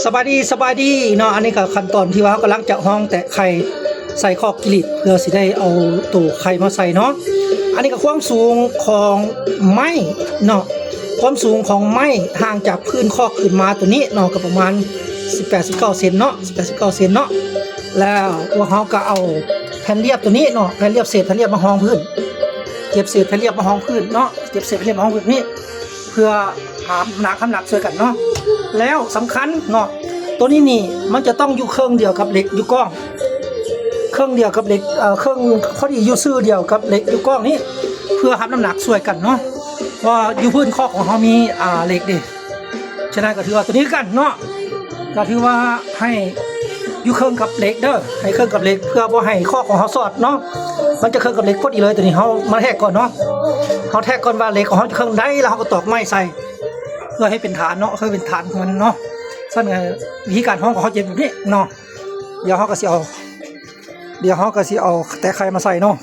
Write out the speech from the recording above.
สบายดีเนาะอันนี้ก็ขั้นตอนที่ว่าเขากำลังจะห้องแตะไข่ใส่คอกกิริตเพื่อสิได้เอาตู้ไข่มาใส่เนาะอันนี้ก็ความสูงของไม้เนาะความสูงของไม้ห่างจากพื้นคอกขึ้นมาตัวนี้เนาะก็ประมาณ18-19 เซนเนาะ18-19 เซนเนาะแล้วพวกเขาก็เอาแผ่นเรียบตัวนี้เนาะแผ่นเรียบเศษแผ่นเรียบมาห้องพื้นเก็บเศษแผ่นเรียบมาห้องพื้นเนาะเก็บเศษแผ่นเรียบมาห้องพื้นนี่เพื่อหาหนักช่วยกันเนาะแล้วสำคัญเนาะตัวนี้นี่มันจะต้องอยู่เครื่องเดียวกับเหล็กอยู่ก้องเครื่องเดียวกับเหล็กเครื่องพอดีอยู่ซื่อเดียวกับเหล็กอยู่ก้องนี้เพื่อหาน้ำหนักช่วยกันเนาะว่าอยู่พื้นคอกของเขามีเหล็กดิฉะนั้นก็ถือว่าตัวนี้กันเนาะก็ถือว่าให้อยู่เครื่องกับเหล็กเด้อให้เครื่องกับเหล็กเพื่อบ่ให้คอกของเขาสอดเนาะมันจะเครื่องกับเหล็กพอดีเลยตัวนี้เขามาแทกก่อนเนาะเขาแทกก่อนว่าเหล็กของเขาเครื่องได้แล้วเขาก็ตอกไม้ใส่เพื่อให้เป็นฐานเนาะเพื่อเป็นฐานของมันเนาะส่วนวิธีการห้องของเขาจะแบบนี้เนาะเดี๋ยวเขาก็สิเอาแต่ไข่มาใส่เนาะ